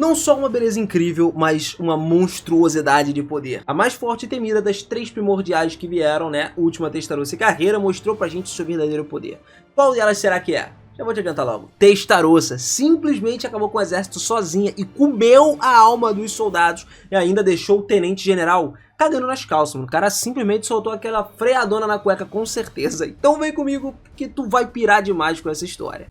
Não só uma beleza incrível, mas uma monstruosidade de poder. A mais forte e temida das 3 primordiais que vieram, né? Última Testarossa e Carreira mostrou pra gente seu verdadeiro poder. Qual delas será que é? Já vou te adiantar logo. Testarossa simplesmente acabou com o exército sozinha e comeu a alma dos soldados e ainda deixou o tenente-general cagando nas calças, mano. O cara simplesmente soltou aquela freadona na cueca com certeza. Então vem comigo que tu vai pirar demais com essa história.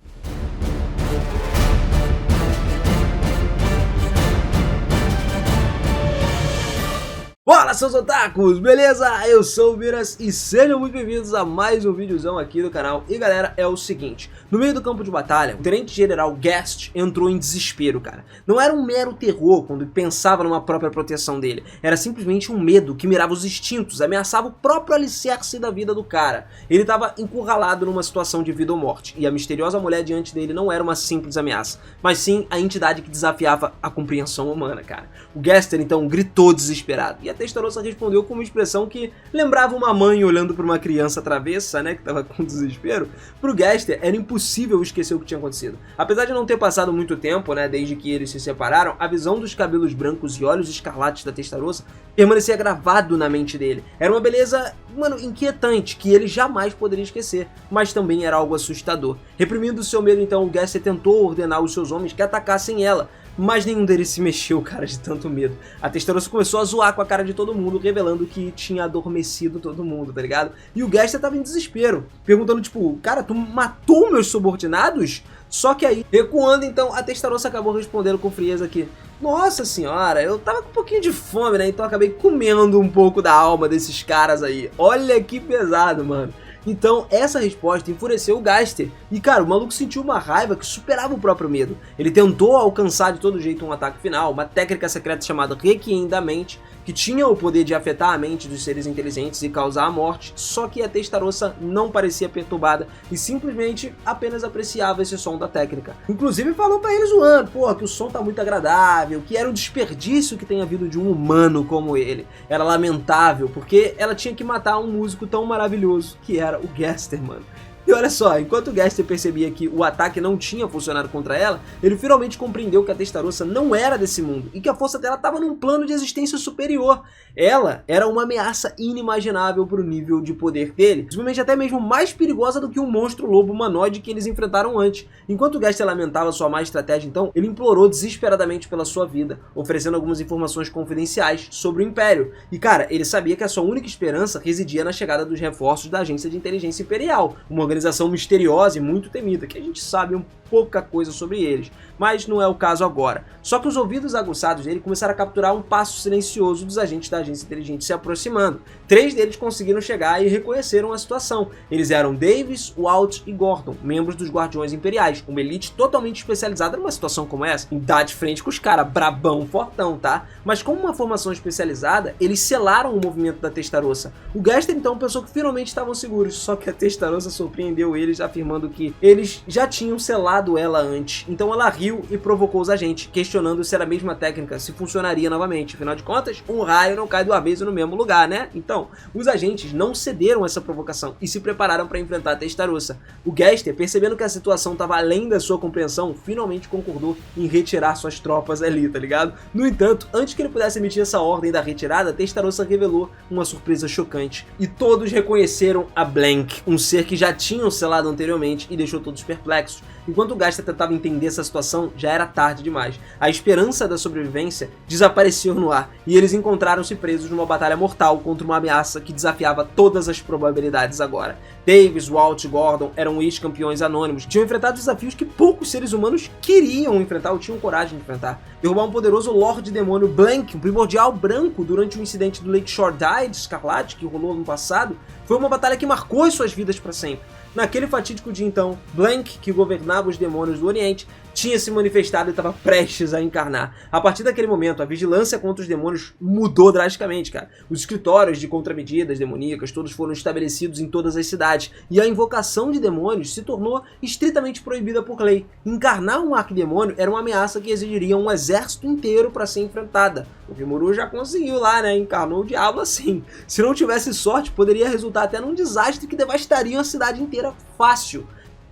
Fala, seus otakus, beleza? Eu sou o Miras e sejam muito bem-vindos a mais um videozão aqui do canal. E galera, é o seguinte, no meio do campo de batalha, o tenente-general Ghast entrou em desespero, cara. Não era um mero terror quando pensava numa própria proteção dele, era simplesmente um medo que mirava os instintos, ameaçava o próprio alicerce da vida do cara. Ele estava encurralado numa situação de vida ou morte, e a misteriosa mulher diante dele não era uma simples ameaça, mas sim a entidade que desafiava a compreensão humana, cara. O Ghast então gritou desesperado, e a Testarossa respondeu com uma expressão que lembrava uma mãe olhando para uma criança travessa, né, que estava com desespero. Pro Ghast era impossível esquecer o que tinha acontecido. Apesar de não ter passado muito tempo, né, desde que eles se separaram, a visão dos cabelos brancos e olhos escarlates da Testarossa permanecia gravado na mente dele. Era uma beleza, mano, inquietante, que ele jamais poderia esquecer, mas também era algo assustador. Reprimindo seu medo, então, o Ghast tentou ordenar os seus homens que atacassem ela, mas nenhum deles se mexeu, cara, de tanto medo. A Testarossa começou a zoar com a cara de todo mundo, revelando que tinha adormecido todo mundo, tá ligado? E o Ghast tava em desespero, perguntando tipo, cara, tu matou meus subordinados? Só que aí, recuando então, a Testarossa acabou respondendo com frieza que, nossa senhora, eu tava com um pouquinho de fome, né? Então acabei comendo um pouco da alma desses caras aí. Olha que pesado, mano. Então essa resposta enfureceu o Ghast e cara, o maluco sentiu uma raiva que superava o próprio medo. Ele tentou alcançar de todo jeito um ataque final, uma técnica secreta chamada Requiem da Mente, que tinha o poder de afetar a mente dos seres inteligentes e causar a morte, só que a Testarossa não parecia perturbada e simplesmente apenas apreciava esse som da técnica. Inclusive falou pra ele zoando, pô, que o som tá muito agradável, que era um desperdício que tenha vindo de um humano como ele. Era lamentável, porque ela tinha que matar um músico tão maravilhoso que era o Gaster, mano. E olha só, enquanto o Gaster percebia que o ataque não tinha funcionado contra ela, ele finalmente compreendeu que a Testarossa não era desse mundo e que a força dela estava num plano de existência superior. Ela era uma ameaça inimaginável para o nível de poder dele, simplesmente até mesmo mais perigosa do que um monstro lobo humanoide que eles enfrentaram antes. Enquanto o Gaster lamentava sua má estratégia, então, ele implorou desesperadamente pela sua vida, oferecendo algumas informações confidenciais sobre o Império. E cara, ele sabia que a sua única esperança residia na chegada dos reforços da Agência de Inteligência Imperial, uma organização misteriosa e muito temida, que a gente sabe pouca coisa sobre eles, mas não é o caso agora. Só que os ouvidos aguçados dele começaram a capturar um passo silencioso dos agentes da agência inteligente se aproximando. 3 deles conseguiram chegar e reconheceram a situação. Eles eram Davis, Walt e Gordon, membros dos Guardiões Imperiais, uma elite totalmente especializada numa situação como essa, em dar de frente com os caras, brabão, fortão, tá? Mas como uma formação especializada, eles selaram o movimento da Testarossa. O Gaster então pensou que finalmente estavam seguros, só que a Testarossa surpreendeu eles afirmando que eles já tinham selado ela antes. Então ela riu e provocou os agentes, questionando se era a mesma técnica, se funcionaria novamente. Afinal de contas, um raio não cai do avesso no mesmo lugar, né? Então, os agentes não cederam a essa provocação e se prepararam para enfrentar a Testarossa. O Gaster, percebendo que a situação estava além da sua compreensão, finalmente concordou em retirar suas tropas ali, tá ligado? No entanto, antes que ele pudesse emitir essa ordem da retirada, a Testarossa revelou uma surpresa chocante. E todos reconheceram a Blank, um ser que já tinham selado anteriormente e deixou todos perplexos. Enquanto o Gaster tentava entender essa situação, já era tarde demais. A esperança da sobrevivência desapareceu no ar e eles encontraram-se presos numa batalha mortal contra uma ameaça que desafiava todas as probabilidades agora. Davis, Walt e Gordon eram ex-campeões anônimos, tinham enfrentado desafios que poucos seres humanos queriam enfrentar ou tinham coragem de enfrentar. Derrubar um poderoso Lorde Demônio Blank, um primordial branco, durante o incidente do Lakeshore Die de Escarlate que rolou no passado, foi uma batalha que marcou as suas vidas para sempre. Naquele fatídico dia então, Blank, que governava os demônios do Oriente, tinha se manifestado e estava prestes a encarnar. A partir daquele momento, a vigilância contra os demônios mudou drasticamente, cara. Os escritórios de contramedidas demoníacas todos foram estabelecidos em todas as cidades, e a invocação de demônios se tornou estritamente proibida por lei. Encarnar um arquidemônio era uma ameaça que exigiria um exército inteiro para ser enfrentada. O Rimuru já conseguiu lá, né? Encarnou o diabo assim. Se não tivesse sorte, poderia resultar até num desastre que devastaria a cidade inteira fácil.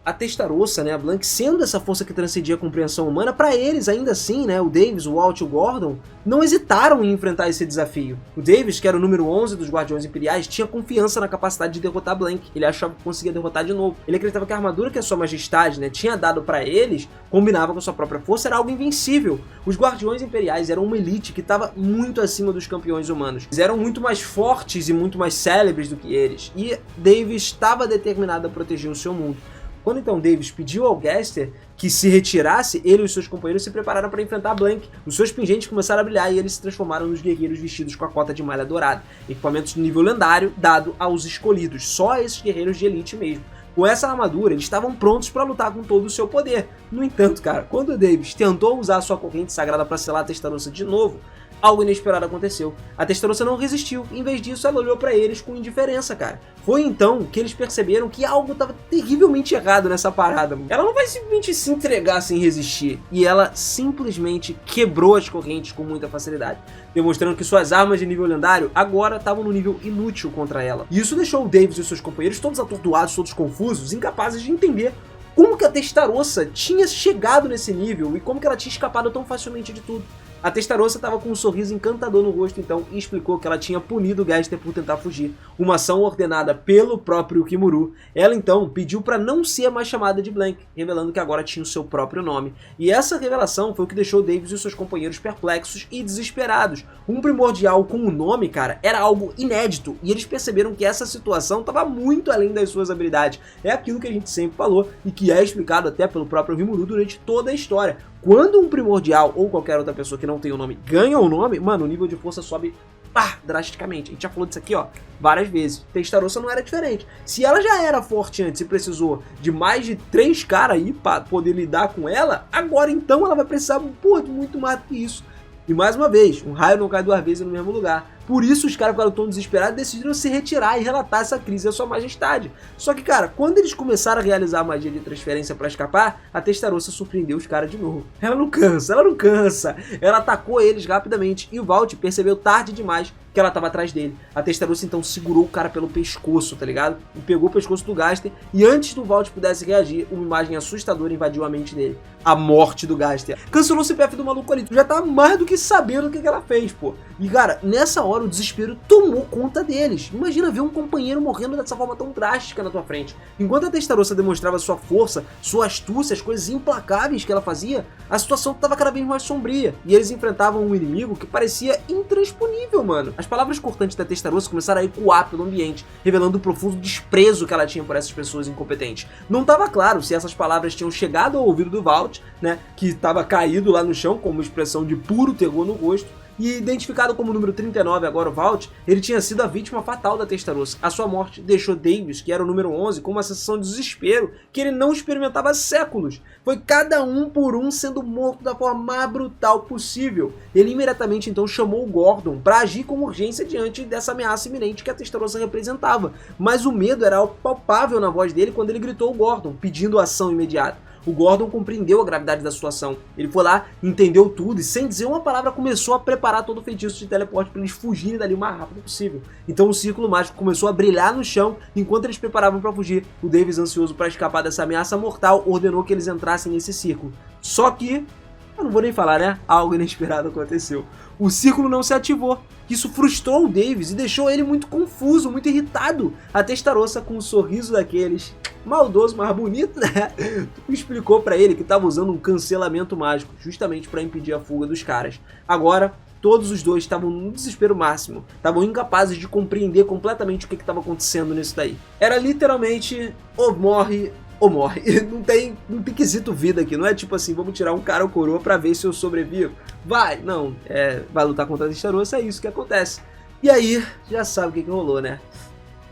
a Testarossa, né, a Blank, sendo essa força que transcendia a compreensão humana, para eles, ainda assim, né, o Davis, o Walt e o Gordon, não hesitaram em enfrentar esse desafio. O Davis, que era o número 11 dos Guardiões Imperiais, tinha confiança na capacidade de derrotar a Blank. Ele achava que conseguia derrotar de novo. Ele acreditava que a armadura que a Sua Majestade, né, tinha dado para eles, combinava com a sua própria força, era algo invencível. Os Guardiões Imperiais eram uma elite que estava muito acima dos campeões humanos. Eles eram muito mais fortes e muito mais célebres do que eles. E Davis estava determinado a proteger o seu mundo. Quando então Davis pediu ao Gaster que se retirasse, ele e os seus companheiros se prepararam para enfrentar a Blank. Os seus pingentes começaram a brilhar e eles se transformaram nos guerreiros vestidos com a cota de malha dourada, equipamentos de nível lendário dado aos escolhidos, só esses guerreiros de elite mesmo. Com essa armadura, eles estavam prontos para lutar com todo o seu poder. No entanto, cara, quando Davis tentou usar sua corrente sagrada para selar a Testarossa de novo, algo inesperado aconteceu. A Testarossa não resistiu, em vez disso ela olhou pra eles com indiferença, cara. Foi então que eles perceberam que algo estava terrivelmente errado nessa parada. Ela não vai simplesmente se entregar sem resistir. E ela simplesmente quebrou as correntes com muita facilidade, demonstrando que suas armas de nível lendário agora estavam no nível inútil contra ela. E isso deixou o Davis e seus companheiros todos atordoados, todos confusos, incapazes de entender como que a Testarossa tinha chegado nesse nível e como que ela tinha escapado tão facilmente de tudo. A Testarossa estava com um sorriso encantador no rosto então e explicou que ela tinha punido o Gaster por tentar fugir, uma ação ordenada pelo próprio Rimuru. Ela então pediu para não ser mais chamada de Blank, revelando que agora tinha o seu próprio nome. E essa revelação foi o que deixou Davis e seus companheiros perplexos e desesperados. Um primordial com o nome, cara, era algo inédito e eles perceberam que essa situação estava muito além das suas habilidades. É aquilo que a gente sempre falou e que é explicado até pelo próprio Rimuru durante toda a história. Quando um primordial ou qualquer outra pessoa que não tem o nome ganha o nome, mano, o nível de força sobe drasticamente. A gente já falou disso aqui, ó, várias vezes. Testarossa não era diferente. Se ela já era forte antes e precisou de mais de 3 caras aí pra poder lidar com ela, agora então ela vai precisar, de muito mais do que isso. E mais uma vez, um raio não cai 2 vezes no mesmo lugar. Por isso os caras ficaram tão desesperados e decidiram se retirar e relatar essa crise à Sua Majestade. Só que, cara, quando eles começaram a realizar a magia de transferência para escapar, a Testarossa surpreendeu os caras de novo. Ela não cansa. Ela atacou eles rapidamente e o Walt percebeu tarde demais que ela estava atrás dele. A Testarossa então segurou o cara pelo pescoço, tá ligado? E pegou o pescoço do Gaster e antes do Walt pudesse reagir, uma imagem assustadora invadiu a mente dele. A morte do Gaster. Cancelou o CPF do maluco ali. Tu já tá mais do que sabendo o que ela fez, pô. E, cara, nessa hora o desespero tomou conta deles. Imagina ver um companheiro morrendo dessa forma tão drástica na tua frente. Enquanto a Testarossa demonstrava sua força, sua astúcia, as coisas implacáveis que ela fazia, a situação estava cada vez mais sombria. E eles enfrentavam um inimigo que parecia intransponível, mano. As palavras cortantes da Testarossa começaram a ecoar pelo ambiente, revelando o profundo desprezo que ela tinha por essas pessoas incompetentes. Não estava claro se essas palavras tinham chegado ao ouvido do Walt, né, que estava caído lá no chão com uma expressão de puro terror no rosto. E identificado como número 39 agora o Walt, ele tinha sido a vítima fatal da Testarossa. A sua morte deixou Davis, que era o número 11, com uma sensação de desespero que ele não experimentava há séculos. Foi cada um por um sendo morto da forma mais brutal possível. Ele imediatamente então chamou o Gordon para agir com urgência diante dessa ameaça iminente que a Testarossa representava. Mas o medo era palpável na voz dele quando ele gritou o Gordon, pedindo ação imediata. O Gordon compreendeu a gravidade da situação. Ele foi lá, entendeu tudo e sem dizer uma palavra começou a preparar todo o feitiço de teleporte para eles fugirem dali o mais rápido possível. Então o círculo mágico começou a brilhar no chão enquanto eles preparavam para fugir. O Davis, ansioso para escapar dessa ameaça mortal, ordenou que eles entrassem nesse círculo. Só que, eu não vou nem falar, né? Algo inesperado aconteceu. O círculo não se ativou. Isso frustrou o Davis e deixou ele muito confuso, muito irritado. A Testarossa, com um sorriso daqueles maldoso, mas bonito, né? Explicou pra ele que estava usando um cancelamento mágico, justamente para impedir a fuga dos caras. Agora, todos os dois estavam no desespero máximo, estavam incapazes de compreender completamente o que estava acontecendo nisso daí. Era literalmente ou morre ou morre. Não tem quesito vida aqui, não é tipo assim, vamos tirar um cara ou coroa pra ver se eu sobrevivo. Vai, não, vai lutar contra a Testarossa, é isso que acontece. E aí, já sabe o que rolou, né?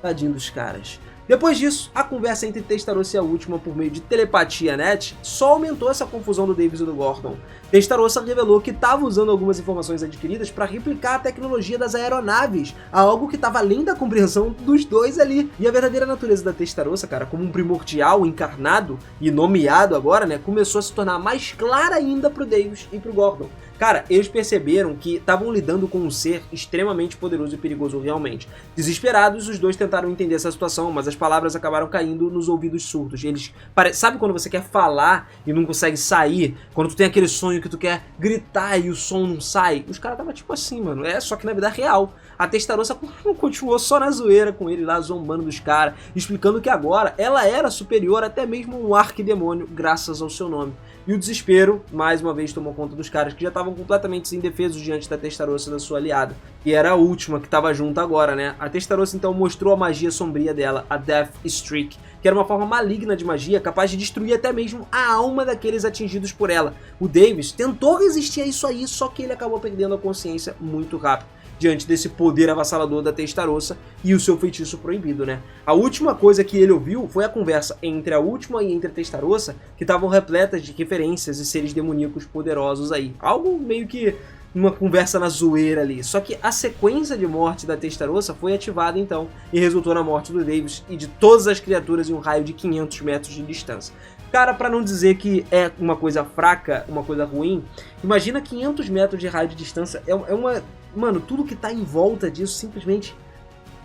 Tadinho dos caras. Depois disso, a conversa entre Testarossa e a última por meio de telepatia net só aumentou essa confusão do Davis e do Gordon. Testarossa revelou que estava usando algumas informações adquiridas para replicar a tecnologia das aeronaves, algo que estava além da compreensão dos dois ali. E a verdadeira natureza da Testarossa, cara, como um primordial encarnado e nomeado agora, né, começou a se tornar mais clara ainda pro Davis e pro Gordon. Cara, eles perceberam que estavam lidando com um ser extremamente poderoso e perigoso realmente. Desesperados, os dois tentaram entender essa situação, mas as palavras acabaram caindo nos ouvidos surdos. Eles... Sabe quando você quer falar e não consegue sair? Quando tu tem aquele sonho que tu quer gritar e o som não sai? Os caras estavam tipo assim, mano. Só que na vida real. A Testarossa continuou só na zoeira com ele lá, zombando dos caras, explicando que agora ela era superior até mesmo a um arquidemônio, graças ao seu nome. E o desespero, mais uma vez, tomou conta dos caras que já estavam completamente indefesos diante da Testarossa e da sua aliada. E era a última que estava junto agora, né? A Testarossa então mostrou a magia sombria dela, a Death Streak, que era uma forma maligna de magia capaz de destruir até mesmo a alma daqueles atingidos por ela. O Davis tentou resistir a isso aí, só que ele acabou perdendo a consciência muito rápido diante desse poder avassalador da Testarossa e o seu feitiço proibido, né? A última coisa que ele ouviu foi a conversa entre a última e entre a Testarossa, que estavam repletas de referências e seres demoníacos poderosos aí. Algo meio que uma conversa na zoeira ali. Só que a sequência de morte da Testarossa foi ativada então e resultou na morte do Davis e de todas as criaturas em um raio de 500 metros de distância. Cara, pra não dizer que é uma coisa fraca, uma coisa ruim, imagina 500 metros de raio de distância, é uma... Mano, tudo que tá em volta disso simplesmente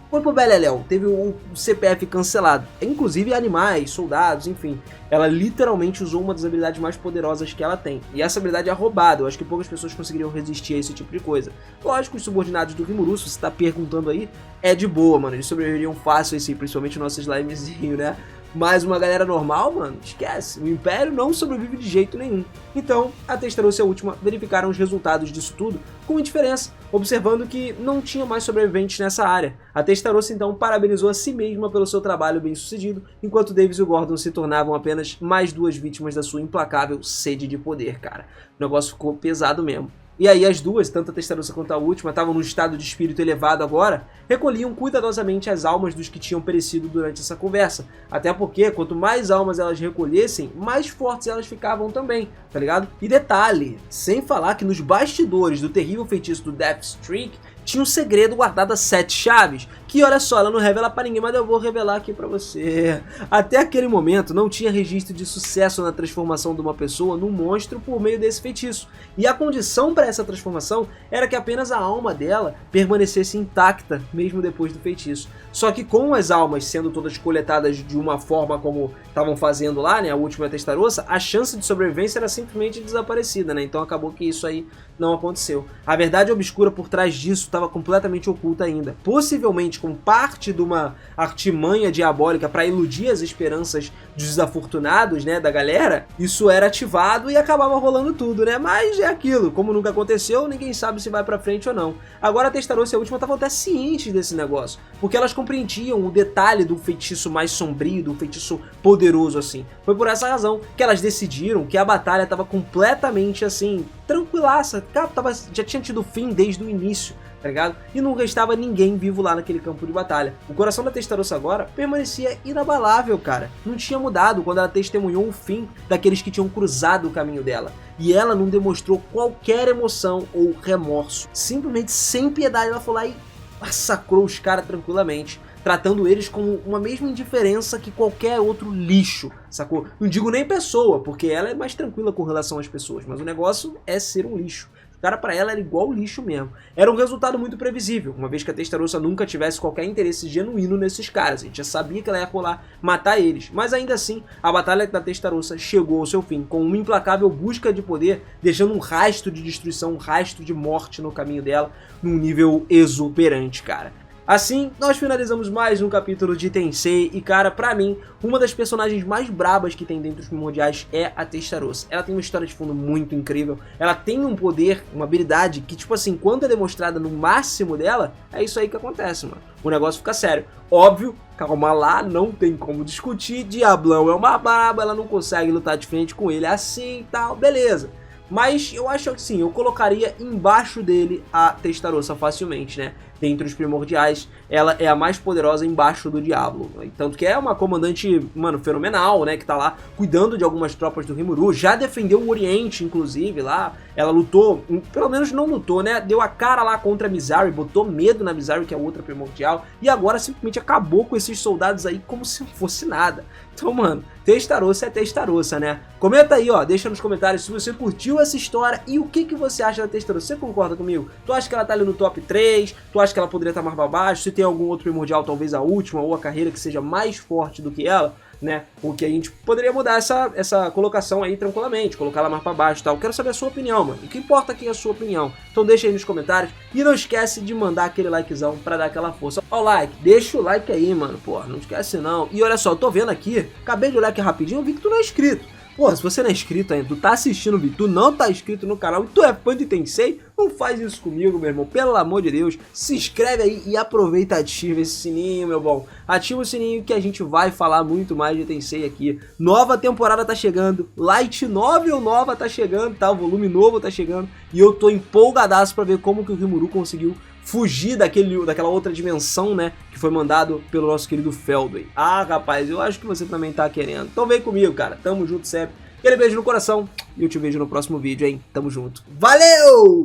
foi pro beleléu. Teve o CPF cancelado. Inclusive animais, soldados, enfim. Ela literalmente usou uma das habilidades mais poderosas que ela tem. E essa habilidade é roubada. Eu acho que poucas pessoas conseguiriam resistir a esse tipo de coisa. Lógico, os subordinados do Rimuru, se você tá perguntando aí, é de boa, mano. Eles sobreviveriam fácil assim, principalmente o nosso slimezinho, né? Mas uma galera normal, mano, esquece. O Império não sobrevive de jeito nenhum. Então, a Testarossa e a última verificaram os resultados disso tudo com indiferença, observando que não tinha mais sobreviventes nessa área. A Testarossa então parabenizou a si mesma pelo seu trabalho bem sucedido, enquanto Davis e o Gordon se tornavam apenas mais duas vítimas da sua implacável sede de poder, cara. O negócio ficou pesado mesmo. E aí as duas, tanto a Testarossa quanto a última, estavam num estado de espírito elevado agora, recolhiam cuidadosamente as almas dos que tinham perecido durante essa conversa. Até porque, quanto mais almas elas recolhessem, mais fortes elas ficavam também, tá ligado? E detalhe, sem falar que nos bastidores do terrível feitiço do Death Streak, tinha um segredo guardado a 7 chaves, que olha só, ela não revela pra ninguém, mas eu vou revelar aqui pra você. Até aquele momento não tinha registro de sucesso na transformação de uma pessoa num monstro por meio desse feitiço. E a condição para essa transformação era que apenas a alma dela permanecesse intacta, mesmo depois do feitiço. Só que com as almas sendo todas coletadas de uma forma como estavam fazendo lá, né, a última Testarossa, a chance de sobrevivência era simplesmente desaparecida, né? Então acabou que isso aí não aconteceu. A verdade obscura por trás disso estava completamente oculta ainda. Possivelmente como parte de uma artimanha diabólica para iludir as esperanças dos desafortunados, né, da galera, isso era ativado e acabava rolando tudo, né? Mas é aquilo, como nunca aconteceu, ninguém sabe se vai pra frente ou não. Agora a Testarossa e a última estavam até cientes desse negócio, porque elas compreendiam o detalhe do feitiço mais sombrio, do feitiço poderoso assim. Foi por essa razão que elas decidiram que a batalha estava completamente assim, tranquilaça, cara, já tinha tido fim desde o início, tá ligado? E não restava ninguém vivo lá naquele campo de batalha. O coração da Testarossa agora permanecia inabalável, cara. Não tinha mudado quando ela testemunhou o fim daqueles que tinham cruzado o caminho dela. E ela não demonstrou qualquer emoção ou remorso. Simplesmente, sem piedade, ela foi lá e massacrou os caras tranquilamente, tratando eles com uma mesma indiferença que qualquer outro lixo, sacou? Não digo nem pessoa, porque ela é mais tranquila com relação às pessoas, mas o negócio é ser um lixo. O cara, pra ela, era igual lixo mesmo. Era um resultado muito previsível, uma vez que a Testarossa nunca tivesse qualquer interesse genuíno nesses caras. A gente já sabia que ela ia rolar matar eles, mas ainda assim, a batalha da Testarossa chegou ao seu fim, com uma implacável busca de poder, deixando um rastro de destruição, um rastro de morte no caminho dela, num nível exuberante, cara. Assim, nós finalizamos mais um capítulo de Tensei e, cara, pra mim, uma das personagens mais brabas que tem dentro dos Primordiais é a Testarossa. Ela tem uma história de fundo muito incrível, ela tem um poder, uma habilidade que, tipo assim, quando é demonstrada no máximo dela, é isso aí que acontece, mano. O negócio fica sério. Óbvio, calma lá, não tem como discutir, Diablão é uma braba, ela não consegue lutar de frente com ele assim e tal, beleza. Mas eu acho que sim, eu colocaria embaixo dele a Testarossa facilmente, né? Dentre os primordiais, ela é a mais poderosa embaixo do Diablo. Tanto que é uma comandante, mano, fenomenal, né? Que tá lá cuidando de algumas tropas do Rimuru. Já defendeu o Oriente, inclusive, lá. Ela lutou, pelo menos não lutou, né? Deu a cara lá contra a Mizari, botou medo na Mizari, que é a outra primordial. E agora simplesmente acabou com esses soldados aí como se não fosse nada. Então, mano, Testarossa é Testarossa, né? Comenta aí, ó, deixa nos comentários se você curtiu essa história e o que você acha da Testadora. Você concorda comigo? Tu acha que ela tá ali no top 3? Tu acha que ela poderia estar mais pra baixo? Se tem algum outro primordial, talvez a última ou a carreira que seja mais forte do que ela, né? Porque a gente poderia mudar essa colocação aí tranquilamente, colocar ela mais pra baixo e tal. Quero saber a sua opinião, mano. O que importa aqui é a sua opinião. Então deixa aí nos comentários e não esquece de mandar aquele likezão pra dar aquela força. Ó o like, deixa o like aí, mano. Pô, não esquece não. E olha só, eu tô vendo aqui, acabei de olhar aqui rapidinho, eu vi que tu não é inscrito. Porra, se você não é inscrito ainda, tu tá assistindo o vídeo, tu não tá inscrito no canal e tu é fã de Tensei, não faz isso comigo, meu irmão, pelo amor de Deus. Se inscreve aí e aproveita, ativa esse sininho, meu bom. Ativa o sininho que a gente vai falar muito mais de Tensei aqui. Nova temporada tá chegando, Light Novel nova tá chegando, tá? O volume novo tá chegando e eu tô empolgadaço pra ver como que o Rimuru conseguiu fugir daquela outra dimensão, né, que foi mandado pelo nosso querido Feldway. Ah, rapaz, eu acho que você também tá querendo. Então vem comigo, cara. Tamo junto sempre. Aquele beijo no coração e eu te vejo no próximo vídeo, hein. Tamo junto. Valeu!